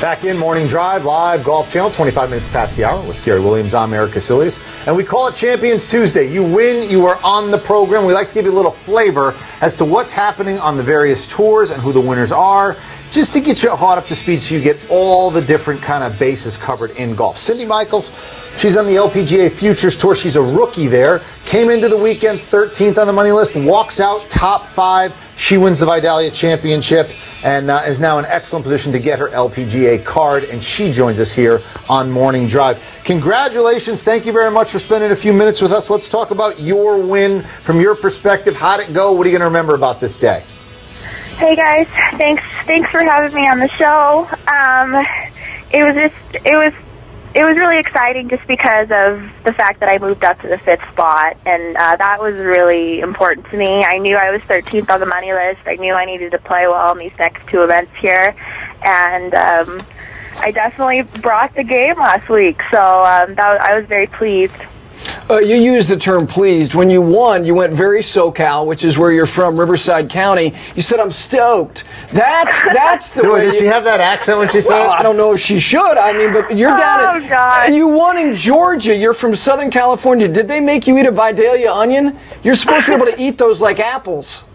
Back in Morning Drive, live Golf Channel, 25 minutes past the hour with Gary Williams. I'm Eric Casillas. And we call it Champions Tuesday. You win, you are on the program. We like to give you a little flavor as to what's happening on the various tours and who the winners are, just to get you caught up to speed so you get all the different kind of bases covered in golf. Sydnee Michaels, she's on the LPGA Futures Tour. She's a rookie there. Came into the weekend 13th on the money list, walks out top 5. She wins the Vidalia Championship and is now in excellent position to get her LPGA card, and she joins us here on Morning Drive. Congratulations. Thank you very much for spending a few minutes with us. Let's talk about your win from your perspective. How'd it go? What are you going to remember about this day? Hey guys, thanks for having me on the show. It was really exciting just because of the fact that I moved up to the 5th spot, and that was really important to me. I knew I was 13th on the money list. I knew I needed to play well in these next 2 events here, and I definitely brought the game last week, so I was very pleased. You used the term pleased. When you won, you went very SoCal, which is where you're from, Riverside County. You said, I'm stoked. That's the way. Did she have that accent when she said it? I don't know if she should. I mean, but you're down God. You won in Georgia. You're from Southern California. Did they make you eat a Vidalia onion? You're supposed to be able to eat those like apples.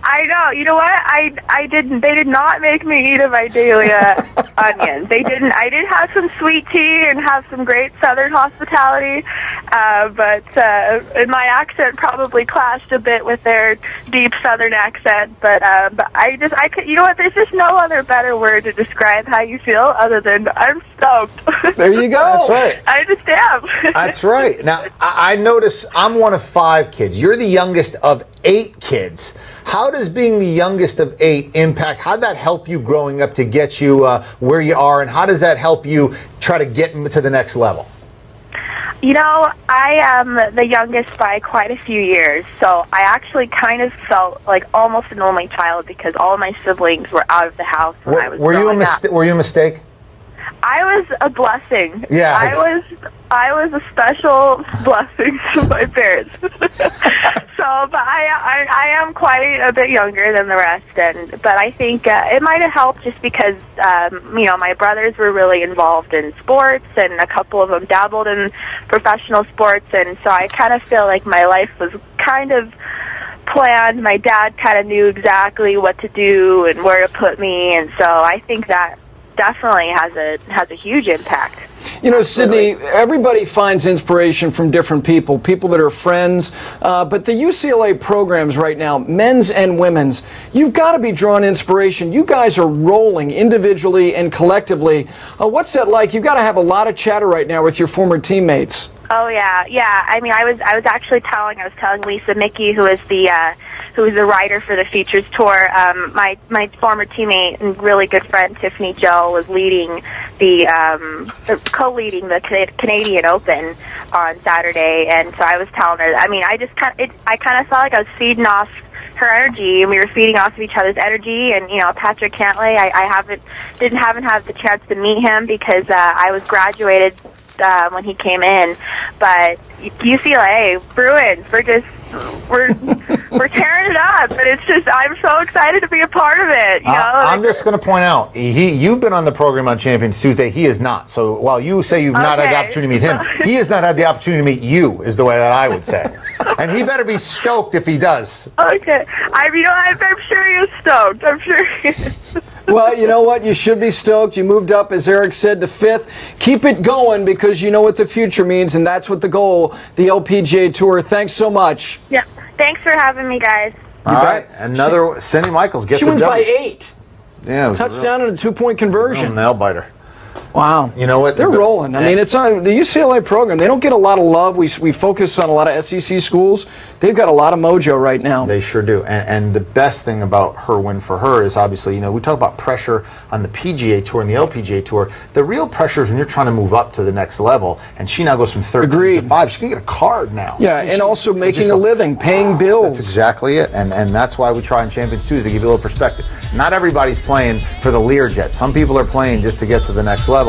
I know. You know what? I didn't. They did not make me eat a Vidalia onion. They didn't. I did have some sweet tea and have some great Southern hospitality, but my accent probably clashed a bit with their deep Southern accent. But I could. You know what? There's just no other better word to describe how you feel other than I'm stoked. There you go. That's right. I just am. That's right. Now, I notice I'm one of 5 kids. You're the youngest of 8 kids. How does being the youngest of 8 impact? How did that help you growing up to get you where you are, and how does that help you try to get to the next level? You know, I am the youngest by quite a few years, so I actually kind of felt like almost an only child because all of my siblings were out of the house when I was growing up. Were you a mistake? I was a blessing. Yeah. I was a special blessing to my parents. But I am quite a bit younger than the rest, but I think it might have helped just because my brothers were really involved in sports, and a couple of them dabbled in professional sports, and so I kind of feel like my life was kind of planned. My dad kind of knew exactly what to do and where to put me, and so I think that definitely has a huge impact. You know, Sydnee, everybody finds inspiration from different people that are friends, but the UCLA programs right now, men's and women's, you've got to be drawing inspiration. You guys are rolling individually and collectively. What's that like? You've got to have a lot of chatter right now with your former teammates. Oh yeah. I mean, I was actually telling Lisa Mickey, who is the writer for the Futures Tour. My former teammate and really good friend Tiffany Joe was leading co-leading the Canadian Open on Saturday, and so I was telling her. I mean, I kind of felt like I was feeding off her energy, and we were feeding off of each other's energy. And Patrick Cantlay, I haven't had the chance to meet him because I was graduated when he came in, but UCLA Bruins, we're tearing it up, and it's just I'm so excited to be a part of it. I'm just going to point out you've been on the program on Champions Tuesday. He is not. So while you say you've not had the opportunity to meet him, he has not had the opportunity to meet you. Is the way that I would say. And he better be stoked if he does. Okay, I'm sure he is stoked. I'm sure he is. Well, you know what? You should be stoked. You moved up, as Eric said, to 5th. Keep it going because you know what the future means, and that's what the goal, the LPGA Tour. Thanks so much. Yeah. Thanks for having me, guys. All right. Another Sydnee Michaels gets a W. She wins by 8. Yeah. Touchdown and a 2-point conversion. Nail biter. Wow. You know what? They're rolling. I mean, it's on the UCLA program. They don't get a lot of love. We focus on a lot of SEC schools. They've got a lot of mojo right now. They sure do. And the best thing about her win for her is obviously, we talk about pressure on the PGA Tour and the LPGA Tour. The real pressure is when you're trying to move up to the next level, and she now goes from 13 to 5. She can get a card now. Yeah, and also making a living, paying bills. That's exactly it. And that's why we try on Champions Tuesday to give you a little perspective. Not everybody's playing for the Learjet. Some people are playing just to get to the next level.